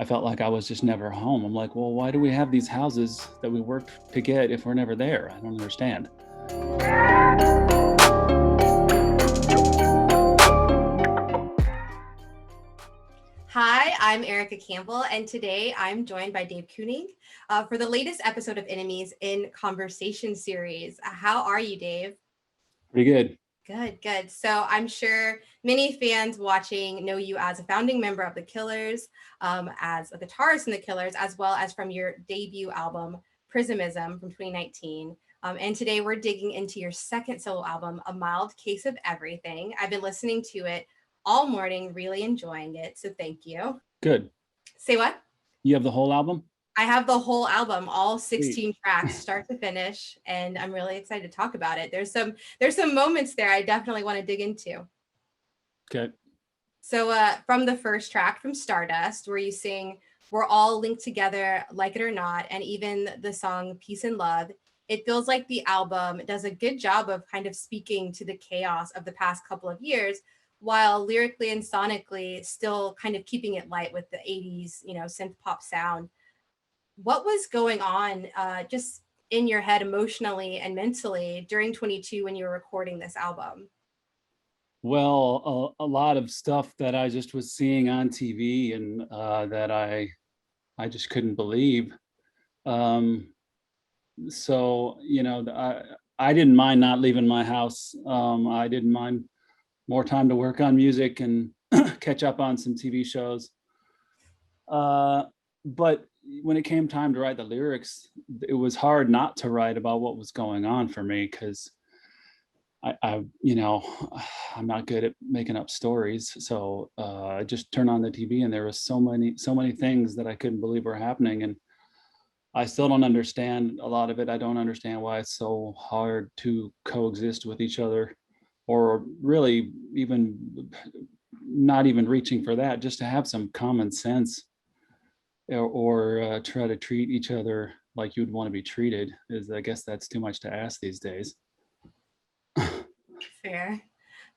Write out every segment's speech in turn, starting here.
I felt like I was just never home. I'm like, well, why do we have these houses that we worked to get if we're never there? I don't understand. Hi, I'm Erica Campbell, and today I'm joined by Dave Keuning for the latest episode of Enemies in Conversation series. How are you, Dave? Pretty good. Good, good. So I'm sure many fans watching know you as a founding member of the Killers, as a guitarist in the Killers, as well as from your debut album, Prismism from 2019. And today we're digging into your second solo album, A Mild Case of Everything. I've been listening to it all morning, really enjoying it. So thank you. Good. Say what? You have the whole album? I have the whole album, all Sweet. 16 tracks, start to finish, and I'm really excited to talk about it. There's some moments there I definitely want to dig into. Okay. So from the first track from Stardust, where you sing "We're all linked together, like it or not," and even the song "Peace and Love," it feels like the album does a good job of kind of speaking to the chaos of the past couple of years, while lyrically and sonically still kind of keeping it light with the 80s, synth pop sound. What was going on just in your head emotionally and mentally during 22 when you were recording this album? Well, a lot of stuff that I just was seeing on TV and that I just couldn't believe. Um, so I didn't mind not leaving my house. I didn't mind more time to work on music and catch up on some TV shows. But when it came time to write the lyrics, it was hard not to write about what was going on for me because I I'm not good at making up stories. So I just turned on the TV and there was so many things that I couldn't believe were happening. And I still don't understand a lot of it. I don't understand why it's so hard to coexist with each other, or really even not even reaching for that, just to have some common sense, or try to treat each other like you'd want to be treated. Is I guess that's too much to ask these days. Fair.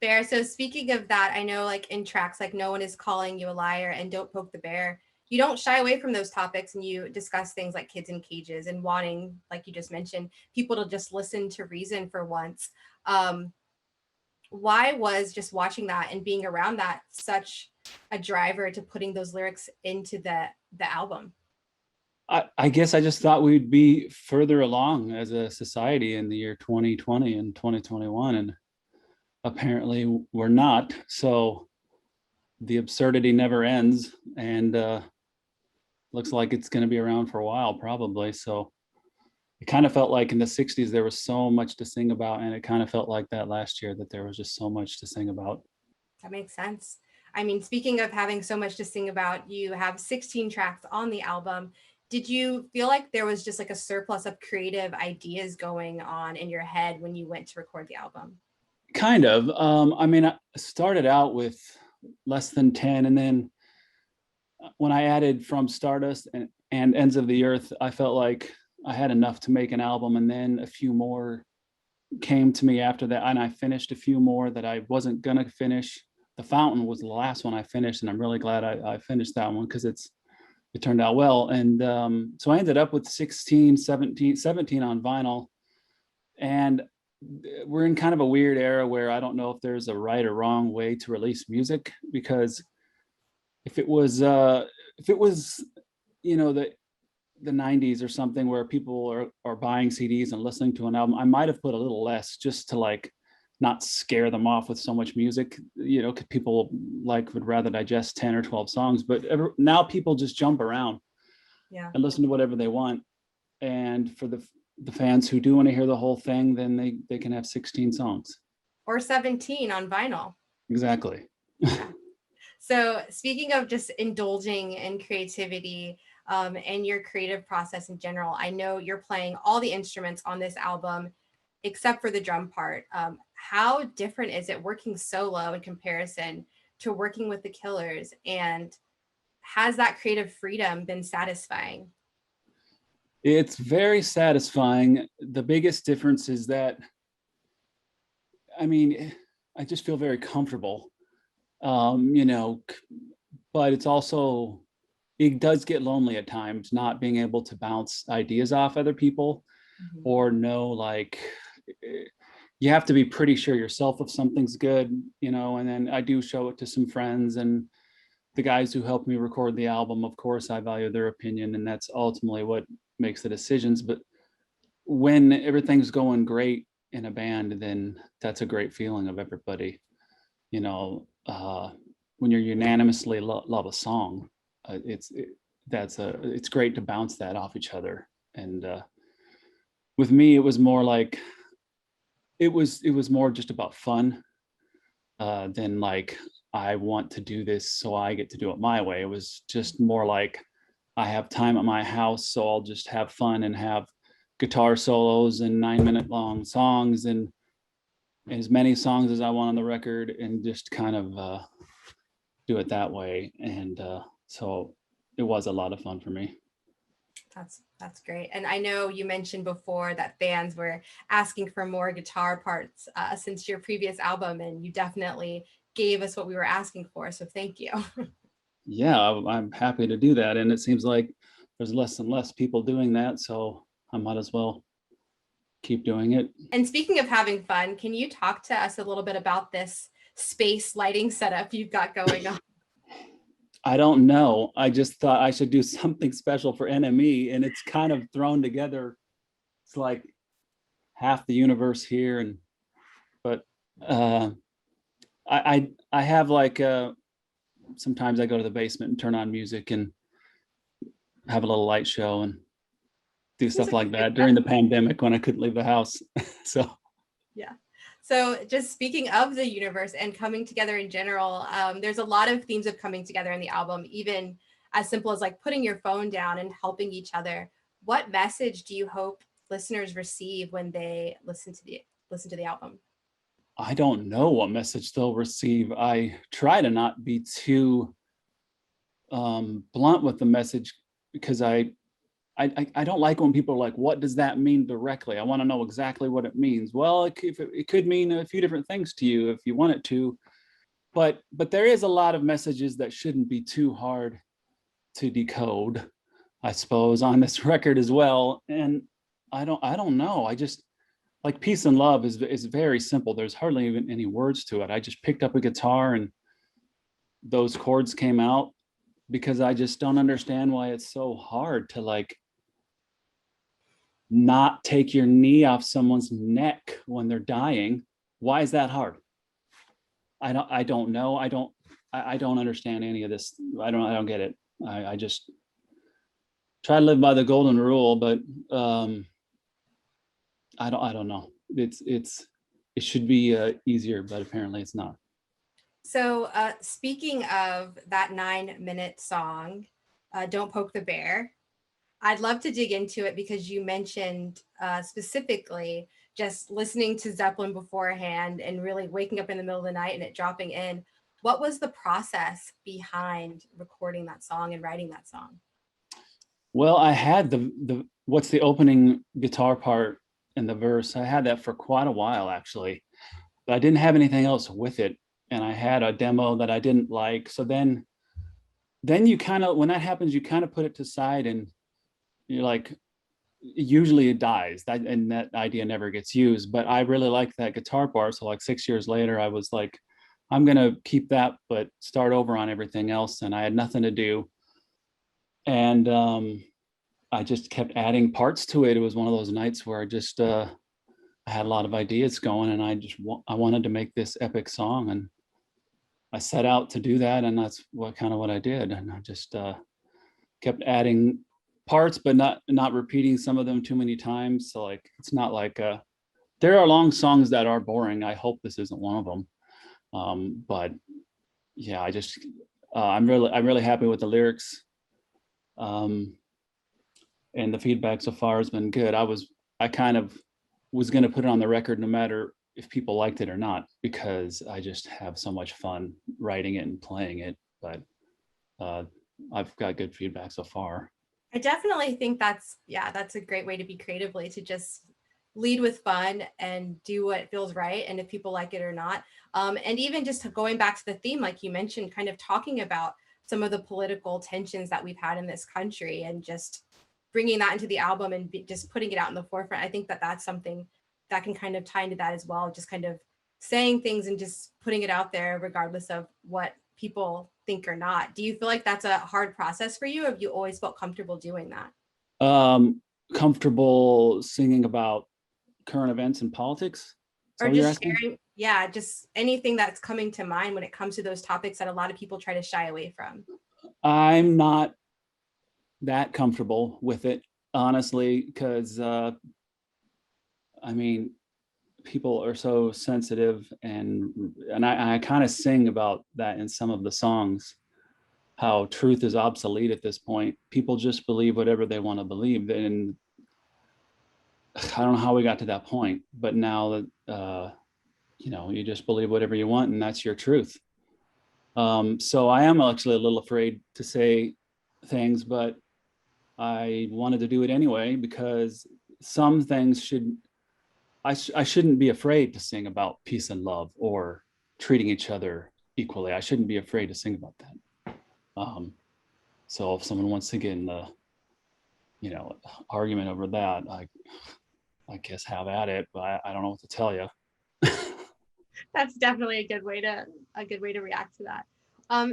Fair. So speaking of that, I know like in tracks like No One Is Calling You a Liar and Don't Poke the Bear, you don't shy away from those topics and you discuss things like kids in cages and wanting, like you just mentioned, people to just listen to reason for once. Um, why was just watching that and being around that such a driver to putting those lyrics into the album? I guess I just thought we'd be further along as a society in the year 2020 and 2021, and apparently we're not. So the absurdity never ends, and looks like it's going to be around for a while, probably. So it kind of felt like in the 60s there was so much to sing about, and it kind of felt like that last year, that there was just so much to sing about. That makes sense. I mean, speaking of having so much to sing about, you have 16 tracks on the album. Did you feel like there was just like a surplus of creative ideas going on in your head when you went to record the album? Kind of. I mean, I started out with less than 10, and then when I added From Stardust and Ends of the Earth, I felt like I had enough to make an album, and then a few more came to me after that, and I finished a few more that I wasn't gonna finish. The Fountain was the last one I finished, and I'm really glad I finished that one because it turned out well. And so I ended up with 16, 17 on vinyl. And we're in kind of a weird era where I don't know if there's a right or wrong way to release music, because if it was you know the 90s or something, where people are buying CDs and listening to an album, I might have put a little less, just to like not scare them off with so much music, because people like would rather digest 10 or 12 songs. But now people just jump around Yeah. and listen to whatever they want. And for the fans who do want to hear the whole thing, then they can have 16 songs. Or 17 on vinyl. Exactly. So, speaking of just indulging in creativity and your creative process in general, I know you're playing all the instruments on this album except for the drum part. How different is it working solo in comparison to working with the Killers? And has that creative freedom been satisfying? It's very satisfying. The biggest difference is that, I mean, I just feel very comfortable, but it's also it does get lonely at times, not being able to bounce ideas off other people, Mhm. or know, like, you have to be pretty sure yourself if something's good, and then I do show it to some friends, and the guys who helped me record the album, of course, I value their opinion, and that's ultimately what makes the decisions. But when everything's going great in a band, then that's a great feeling of everybody, you know, uh, when you're unanimously love a song, it's great to bounce that off each other. And with me, it was more like, it was more just about fun, than like, I want to do this so I get to do it my way. It was just more like, I have time at my house, so I'll just have fun and have guitar solos and 9-minute long songs, and as many songs as I want on the record, and just kind of do it that way. And so it was a lot of fun for me. That's great. And I know you mentioned before that fans were asking for more guitar parts since your previous album, and you definitely gave us what we were asking for. So thank you. Yeah, I'm happy to do that. And it seems like there's less and less people doing that. So I might as well keep doing it. And speaking of having fun, can you talk to us a little bit about this space lighting setup you've got going on? I don't know. I just thought I should do something special for NME, and it's kind of thrown together. It's like half the universe here, and but uh, I have like, sometimes I go to the basement and turn on music and have a little light show and do Seems stuff like a like good that during the pandemic when I couldn't leave the house. So Yeah. So just speaking of the universe and coming together in general, there's a lot of themes of coming together in the album, even as simple as like putting your phone down and helping each other. What message do you hope listeners receive when they listen to the album? I don't know what message they'll receive. I try to not be too blunt with the message, because I don't like when people are like, what does that mean directly? I want to know exactly what it means. Well, it could mean a few different things to you if you want it to, but there is a lot of messages that shouldn't be too hard to decode, I suppose, on this record as well. And I don't know. I just, like, peace and love is very simple. There's hardly even any words to it. I just picked up a guitar and those chords came out, because I just don't understand why it's so hard to, like, not take your knee off someone's neck when they're dying. Why is that hard? I don't know. I don't understand any of this. I don't get it. I just try to live by the golden rule, but I don't know. It should be easier, but apparently it's not. So speaking of that 9-minute song, Don't Poke the Bear, I'd love to dig into it because you mentioned specifically just listening to Zeppelin beforehand and really waking up in the middle of the night and it dropping in. What was the process behind recording that song and writing that song? Well, I had the what's the opening guitar part in the verse. I had that for quite a while, actually, but I didn't have anything else with it, and I had a demo that I didn't like. So then you kind of, when that happens, you kind of put it to side, and you're like, usually it dies, and that idea never gets used. But I really liked that guitar part, so like 6 years later, I was like, I'm gonna keep that, but start over on everything else. And I had nothing to do, and I just kept adding parts to it. It was one of those nights where I had a lot of ideas going, and I wanted to make this epic song, and I set out to do that, and that's what I did. And I just kept adding parts, but not repeating some of them too many times. So, like, it's not like, there are long songs that are boring. I hope this isn't one of them. But yeah, I'm really happy with the lyrics. Um, and the feedback so far has been good. I kind of was going to put it on the record no matter if people liked it or not, because I just have so much fun writing it and playing it. But uh, I've got good feedback so far. I definitely think that's a great way to be creatively, to just lead with fun and do what feels right. And if people like it or not. And even just going back to the theme, like you mentioned, kind of talking about some of the political tensions that we've had in this country, and just bringing that into the album and just putting it out in the forefront. I think that that's something that can kind of tie into that as well, just kind of saying things and just putting it out there regardless of what people think or not. Do you feel like that's a hard process for you, or have you always felt comfortable doing that? Comfortable singing about current events and politics? Or So you're just asking? sharing, yeah, just anything that's coming to mind when it comes to those topics that a lot of people try to shy away from. I'm not that comfortable with it, honestly, because I mean, people are so sensitive, and I kind of sing about that in some of the songs, how truth is obsolete at this point. People just believe whatever they want to believe, and I don't know how we got to that point, but now that you just believe whatever you want, and that's your truth. So I am actually a little afraid to say things, but I wanted to do it anyway because some things I shouldn't be afraid to sing about peace and love or treating each other equally. I shouldn't be afraid to sing about that. So if someone wants to get in the, argument over that, I guess have at it, but I don't know what to tell you. That's definitely a good way to react to that.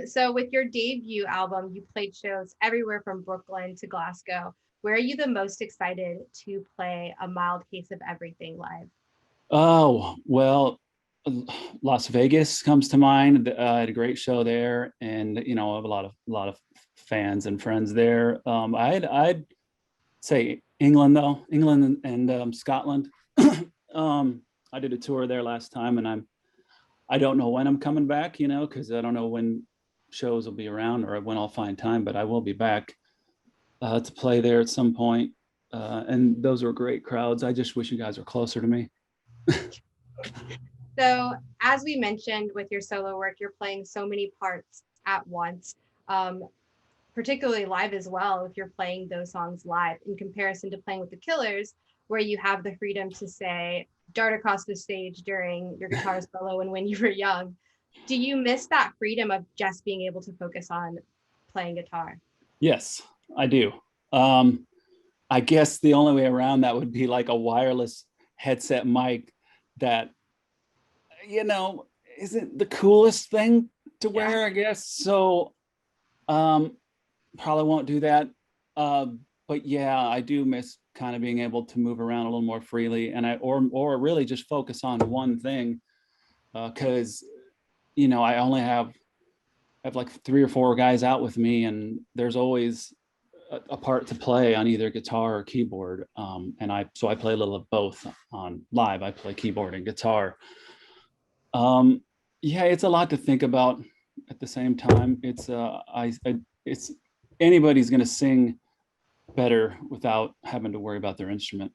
So with your debut album, you played shows everywhere from Brooklyn to Glasgow. Where are you the most excited to play A Mild Case of Everything live? Oh, well, Las Vegas comes to mind. I had a great show there, and I have a lot of fans and friends there. I'd say England though, England and Scotland. I did a tour there last time, and I don't know when I'm coming back, because I don't know when shows will be around or when I'll find time, but I will be back to play there at some point. And those were great crowds. I just wish you guys were closer to me. So, as we mentioned with your solo work, you're playing so many parts at once, particularly live as well, if you're playing those songs live in comparison to playing with the Killers, where you have the freedom to say, dart across the stage during your guitar solo and when you were young. Do you miss that freedom of just being able to focus on playing guitar? Yes, I do. Um, I guess the only way around that would be like a wireless headset mic that, isn't the coolest thing to Yeah. wear, I guess. So um, probably won't do that. But yeah, I do miss kind of being able to move around a little more freely, and or really just focus on one thing, because I only have like 3 or 4 guys out with me, and there's always a part to play on either guitar or keyboard. And I play a little of both on live. I play keyboard and guitar. Um, yeah, it's a lot to think about at the same time. It's anybody's going to sing better without having to worry about their instrument.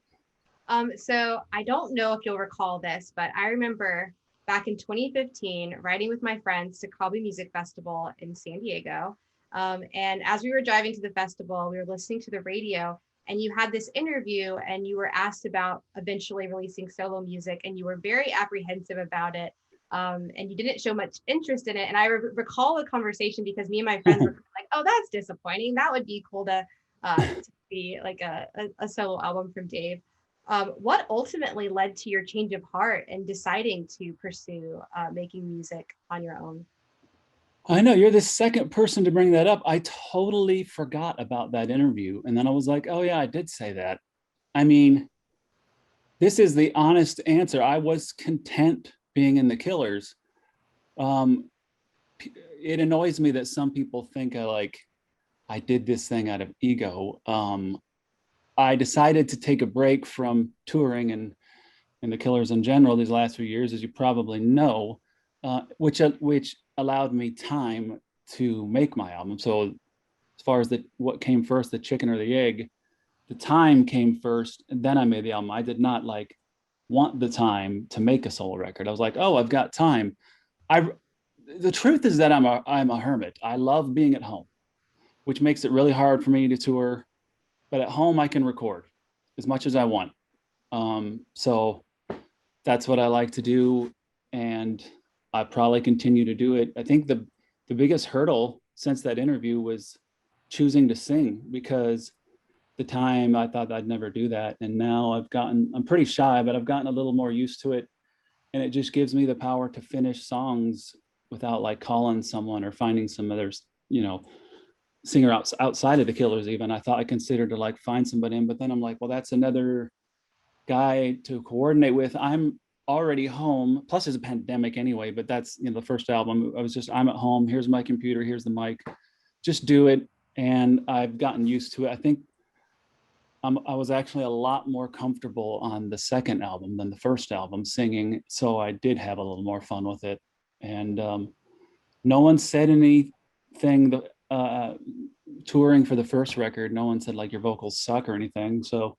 So I don't know if you'll recall this, but I remember back in 2015 riding with my friends to Cowboy Music Festival in San Diego. And as we were driving to the festival, we were listening to the radio, and you had this interview and you were asked about eventually releasing solo music, and you were very apprehensive about it. And you didn't show much interest in it. And I recall the conversation because me and my friends were like, oh, that's disappointing. That would be cool to be like a solo album from Dave. What ultimately led to your change of heart and deciding to pursue making music on your own? I know you're the second person to bring that up. I totally forgot about that interview. And then I was like, oh, yeah, I did say that. I mean, this is the honest answer. I was content being in the Killers. Um, it annoys me that some people think I did this thing out of ego. I decided to take a break from touring and the Killers in general these last few years, as you probably know, which allowed me time to make my album. So as far as what came first, the chicken or the egg, the time came first, and then I made the album. I did not want the time to make a solo record. I was like, oh, I've got time. The truth is that I'm a hermit. I love being at home, which makes it really hard for me to tour. But at home, I can record as much as I want. So that's what I like to do, and I probably continue to do it. I think the biggest hurdle since that interview was choosing to sing, because the time I thought I'd never do that. And now I'm pretty shy, but I've gotten a little more used to it. And it just gives me the power to finish songs without like calling someone or finding some other, you know, singer outside of the Killers. Even I thought I considered to like find somebody in, but then I'm like, well, that's another guy to coordinate with. I'm already home. Plus, it's a pandemic anyway. But that's, you know, the first album. I'm at home. Here's my computer. Here's the mic. Just do it. And I've gotten used to it. I think I was actually a lot more comfortable on the second album than the first album singing. So I did have a little more fun with it. And no one said anything. Touring for the first record, no one said like your vocals suck or anything. So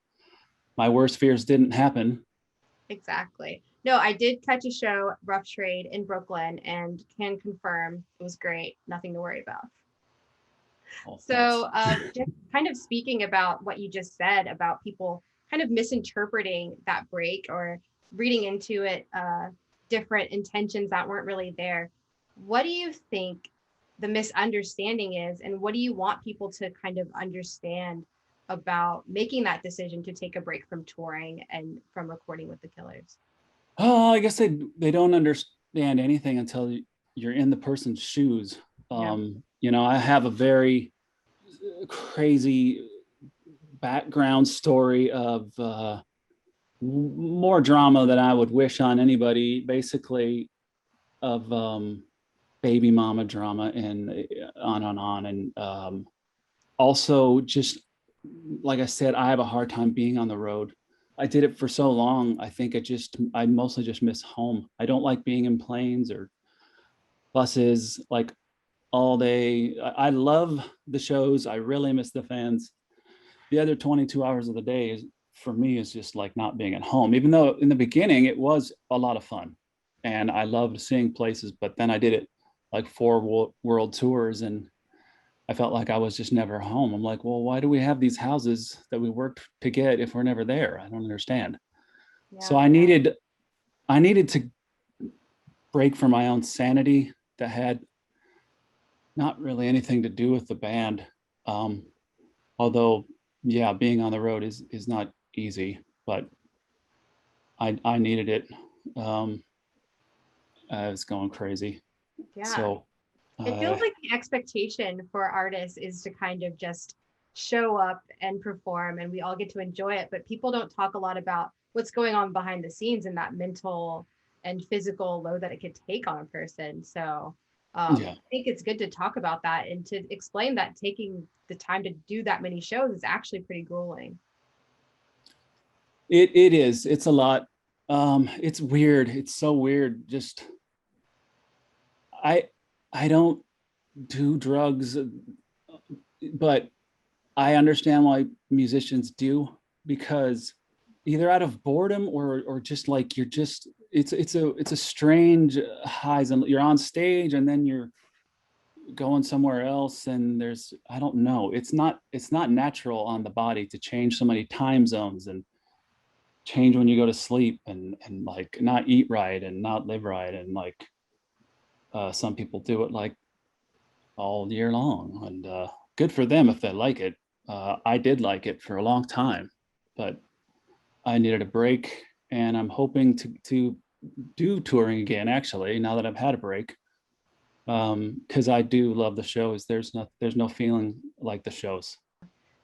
my worst fears didn't happen. Exactly. No, I did catch a show, Rough Trade, in Brooklyn, and can confirm it was great. Nothing to worry about. Oh, So, just kind of speaking about what you just said about people kind of misinterpreting that break or reading into it different intentions that weren't really there. What do you think the misunderstanding is, and what do you want people to kind of understand about making that decision to take a break from touring and from recording with the Killers? Oh, I guess they don't understand anything until you're in the person's shoes. Yeah. You know, I have a very crazy background story of more drama than I would wish on anybody, basically, of baby mama drama and on and on. And also, just like I said, I have a hard time being on the road. I did it for so long. I think I mostly just miss home. I don't like being in planes or buses like all day. I love the shows. I really miss the fans. The other 22 hours of the day is, for me, is just like not being at home, even though in the beginning it was a lot of fun and I loved seeing places, but then I did it like 4 world tours and I felt like I was just never home. I'm like, well, why do we have these houses that we worked to get if we're never there? I don't understand. So Yeah. I needed to break from my own sanity that had not really anything to do with the band. Although, yeah, being on the road is not easy, but I needed it. I was going crazy. Yeah. So It feels like the expectation for artists is to kind of just show up and perform and we all get to enjoy it, but people don't talk a lot about what's going on behind the scenes and that mental and physical load that it could take on a person. So yeah, I think it's good to talk about that and to explain that taking the time to do that many shows is actually pretty grueling. it is. It's a lot. It's weird. It's so weird. Just I I don't do drugs, but I understand why musicians do, because either out of boredom or just like you're just it's a strange highs, and you're on stage and then you're going somewhere else and there's, I don't know, it's not natural on the body to change so many time zones and change when you go to sleep and like not eat right and not live right, and like some people do it like all year long, and good for them if they like it. I did like it for a long time, but I needed a break, and I'm hoping to do touring again. Actually, now that I've had a break, because I do love the shows. There's no feeling like the shows.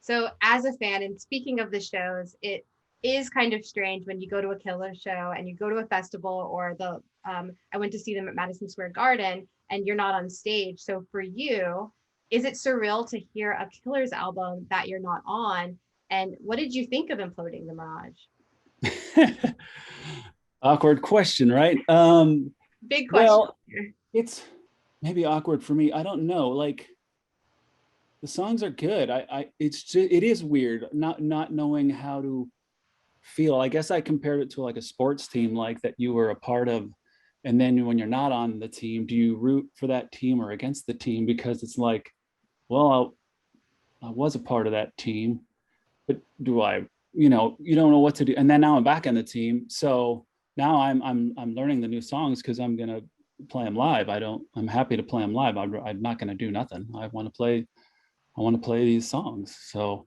So as a fan, and speaking of the shows, it is kind of strange when you go to a Killer show and you go to a festival or I went to see them at Madison Square Garden and you're not on stage. So for you, is it surreal to hear a Killers album that you're not on? And what did you think of Imploding the Mirage? Awkward question, right? Big question. Well, it's maybe awkward for me. I don't know. Like, the songs are good. It is weird not knowing how to feel. I guess I compared it to like a sports team, like that you were a part of, and then when you're not on the team, do you root for that team or against the team? Because it's like, well, I was a part of that team, but do I? You know, you don't know what to do. And then now I'm back on the team, so now I'm learning the new songs because I'm gonna play them live. I'm happy to play them live. I'm not going to do nothing. I want to play these songs. So,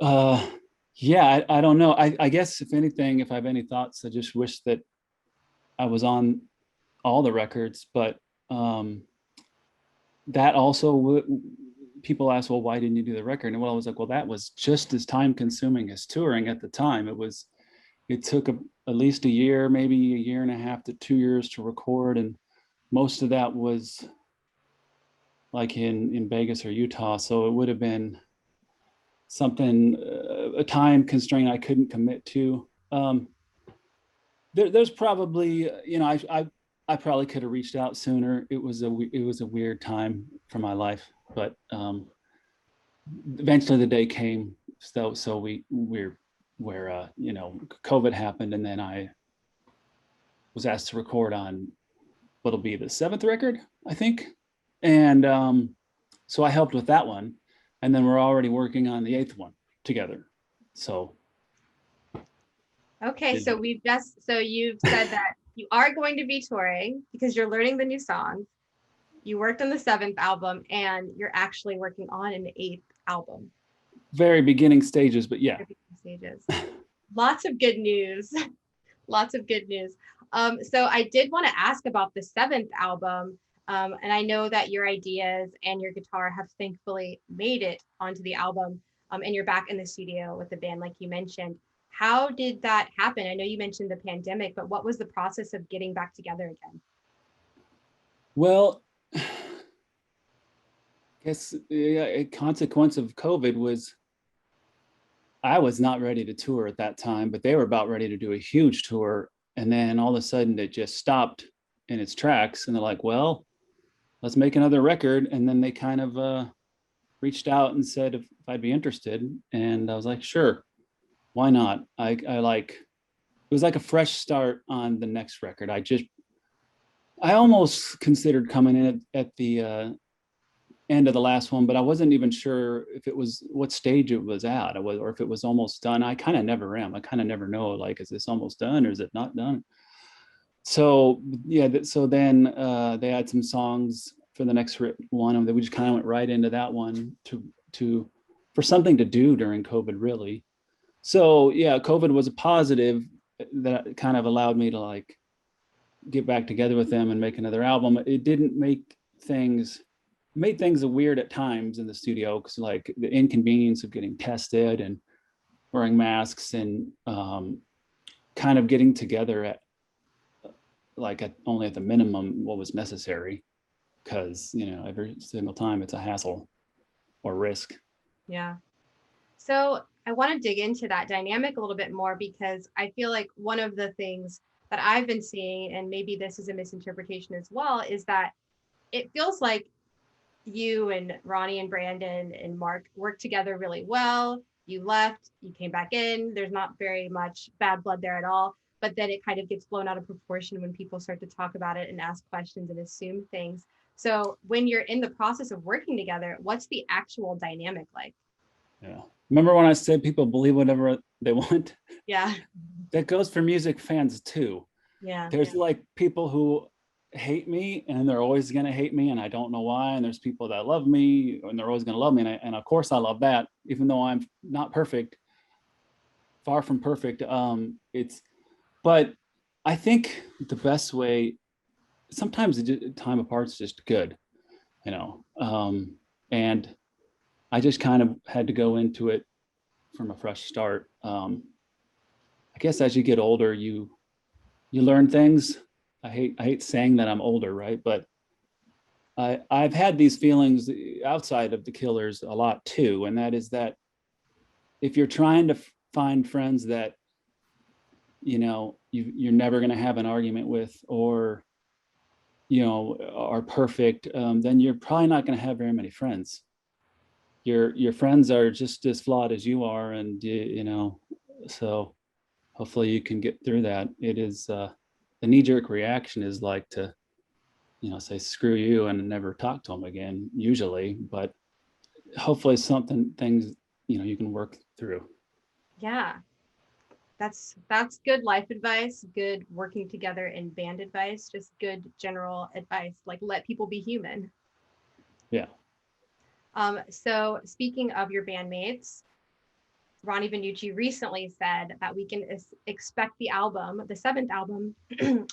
yeah, I don't know. I guess if anything, if I have any thoughts, I just wish that I was on all the records, but that also people ask, well, why didn't you do the record? And well, I was like, well, that was just as time consuming as touring at the time. It took at least a year, maybe a year and a half to 2 years to record. And most of that was like in Vegas or Utah. So it would have been something, a time constraint I couldn't commit to. There's probably, I probably could have reached out sooner. It was a weird time for my life, but eventually the day came. So we're where COVID happened, and then I was asked to record on what'll be the 7th record, I think, and so I helped with that one, and then we're already working on the 8th one together. So. Okay, so you've said that you are going to be touring because you're learning the new songs. You worked on the 7th album, and you're actually working on an 8th album. Very beginning stages, but yeah. Stages. Lots of good news. Lots of good news. So I did want to ask about the 7th album. And I know that your ideas and your guitar have thankfully made it onto the album. And you're back in the studio with the band, like you mentioned. How did that happen? I know you mentioned the pandemic, but what was the process of getting back together again? Well, I guess a consequence of COVID was I was not ready to tour at that time, but they were about ready to do a huge tour. And then all of a sudden it just stopped in its tracks. And they're like, well, let's make another record. And then they kind of reached out and said if I'd be interested. And I was like, sure, why not? I like, it was like a fresh start on the next record. I almost considered coming in at the end of the last one, but I wasn't even sure if it was what stage it was at, or if it was almost done. I kind of never am. I kind of never know, like, is this almost done or is it not done? So yeah, so then they had some songs for the next one, and we just kind of went right into that one to for something to do during COVID, really. So yeah, COVID was a positive that kind of allowed me to like get back together with them and make another album. It didn't make things made things weird at times in the studio, because like the inconvenience of getting tested and wearing masks and kind of getting together at only at the minimum what was necessary, because every single time it's a hassle or risk. Yeah. So I want to dig into that dynamic a little bit more, because I feel like one of the things that I've been seeing, and maybe this is a misinterpretation as well, is that it feels like you and Ronnie and Brandon and Mark worked together really well. You left, you came back in. There's not very much bad blood there at all. But then it kind of gets blown out of proportion when people start to talk about it and ask questions and assume things. So when you're in the process of working together, what's the actual dynamic like? Yeah. Remember when I said people believe whatever they want? Yeah. That goes for music fans too. Yeah. There's like people who hate me and they're always going to hate me, and I don't know why. And there's people that love me and they're always going to love me. And of course I love that, even though I'm not perfect, far from perfect. But I think the best way, sometimes time apart is just good, and I just kind of had to go into it from a fresh start. I guess as you get older, you learn things. I hate saying that I'm older, right? But I've had these feelings outside of the Killers a lot too, and that is that if you're trying to find friends that you're never going to have an argument with, or are perfect, then you're probably not going to have very many friends. Your friends are just as flawed as you are, and so hopefully you can get through that. It is the knee-jerk reaction is like to say screw you and never talk to them again usually, but hopefully things you can work through. Yeah. That's good life advice, good working together in band advice, just good general advice, like let people be human. Yeah. So speaking of your bandmates, Ronnie Vannucci recently said that we can expect the album, the seventh album,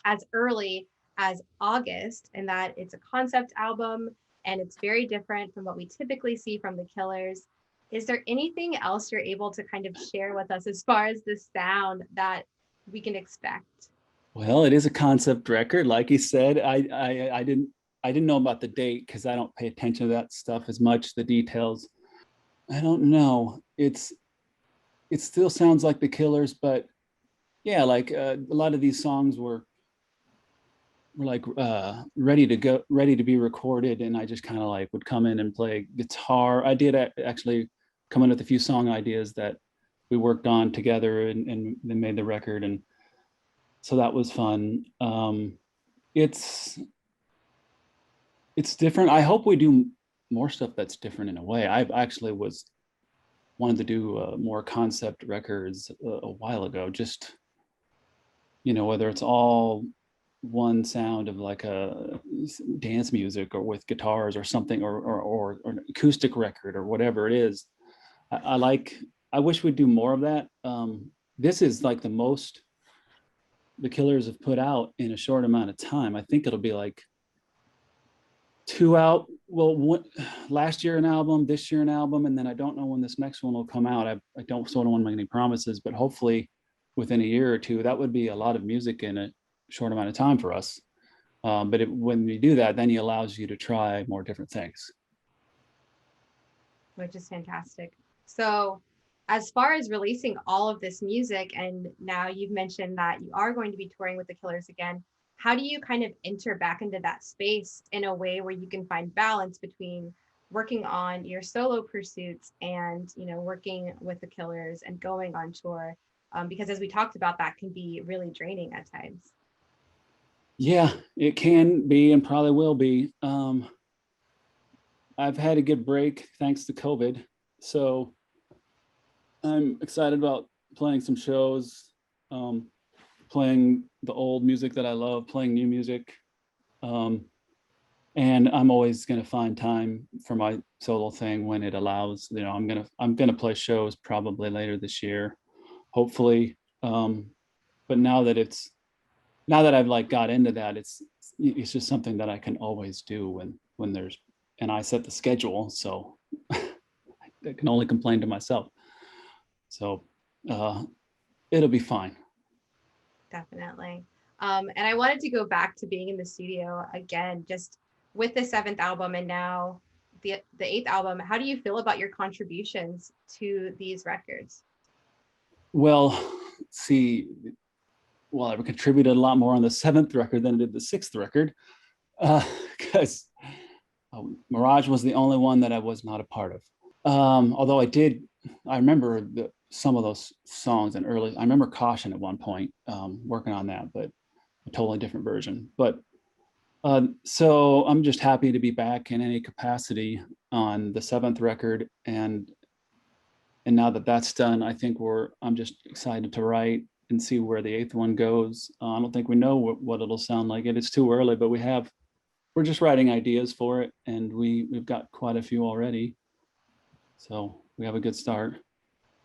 as early as August, and that it's a concept album and it's very different from what we typically see from the Killers. Is there anything else you're able to kind of share with us as far as the sound that we can expect? Well, it is a concept record, like you said. I didn't know about the date because I don't pay attention to that stuff as much. The details, I don't know. It still sounds like the Killers, but yeah, like a lot of these songs were like ready to go, ready to be recorded, and I just kind of like would come in and play guitar. I did actually come in with a few song ideas that we worked on together and then made the record, and so that was fun. It's it's different. I hope we do more stuff that's different in a way. I've actually was wanted to do more concept records a while ago. Just whether it's all one sound of like a dance music or with guitars or something, or an acoustic record or whatever it is. I like. I wish we'd do more of that. This is like the most the Killers have put out in a short amount of time. I think it'll be like two out. Well, last year an album, this year an album, and then I don't know when this next one will come out. I don't sort of want to make any promises, but hopefully within a year or two, that would be a lot of music in a short amount of time for us. But when you do that, then it allows you to try more different things. Which is fantastic. So, as far as releasing all of this music, and now you've mentioned that you are going to be touring with the Killers again, how do you kind of enter back into that space in a way where you can find balance between working on your solo pursuits and working with the Killers and going on tour? Because as we talked about, that can be really draining at times. Yeah, it can be and probably will be. I've had a good break thanks to COVID. So I'm excited about playing some shows, playing the old music that I love, playing new music. Um, and I'm always going to find time for my solo thing when it allows. I'm gonna play shows probably later this year, hopefully. But now that I've like got into that, it's just something that I can always do when there's, and I set the schedule, so I can only complain to myself. So it'll be fine. Definitely. And I wanted to go back to being in the studio again, just with the seventh album and now the eighth album. How do you feel about your contributions to these records? Well, see, I contributed a lot more on the seventh record than I did the sixth record, because Mirage was the only one that I was not a part of. Although I remember some of those songs in early. I remember Caution at one point, working on that, but a totally different version. But so I'm just happy to be back in any capacity on the seventh record, and now that that's done, I think I'm just excited to write and see where the eighth one goes. I don't think we know what it'll sound like. It's too early, but we're just writing ideas for it, and we've got quite a few already. So we have a good start.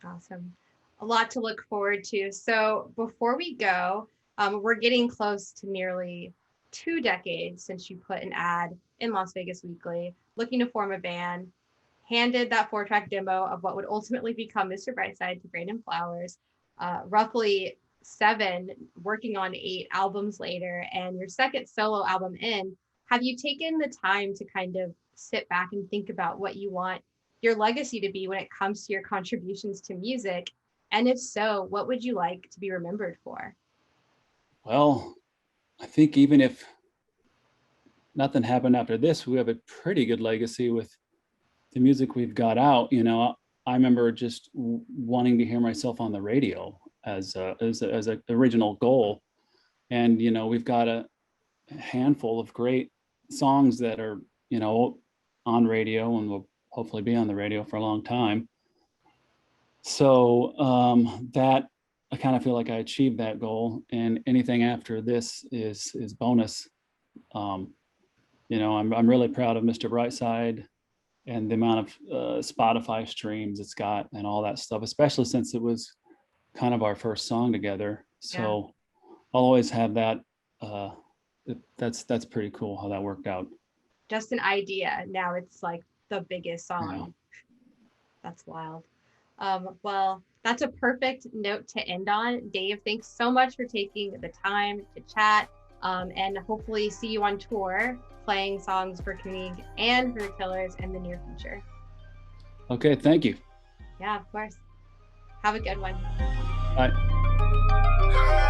Awesome. A lot to look forward to. So before we go, we're getting close to nearly 2 decades since you put an ad in Las Vegas Weekly looking to form a band, handed that 4-track demo of what would ultimately become Mr. Brightside to Brandon Flowers, roughly 7, working on 8 albums later, and your second solo album in. Have you taken the time to kind of sit back and think about what you want your legacy to be when it comes to your contributions to music? And if so, what would you like to be remembered for? Well, I think even if nothing happened after this, we have a pretty good legacy with the music we've got out. I remember just wanting to hear myself on the radio as an original goal, and we've got a handful of great songs that are on radio and will hopefully be on the radio for a long time. So that I kind of feel like I achieved that goal, and anything after this is bonus. You know, I'm really proud of Mr. Brightside and the amount of Spotify streams it's got and all that stuff, especially since it was kind of our first song together. So I'll always have that. That's pretty cool how that worked out. Just an idea. Now it's like the biggest song. Yeah. That's wild. Well, that's a perfect note to end on. Dave, thanks so much for taking the time to chat, and hopefully see you on tour playing songs for Keuning and for the Killers in the near future. Okay, thank you. Yeah, of course. Have a good one. Bye.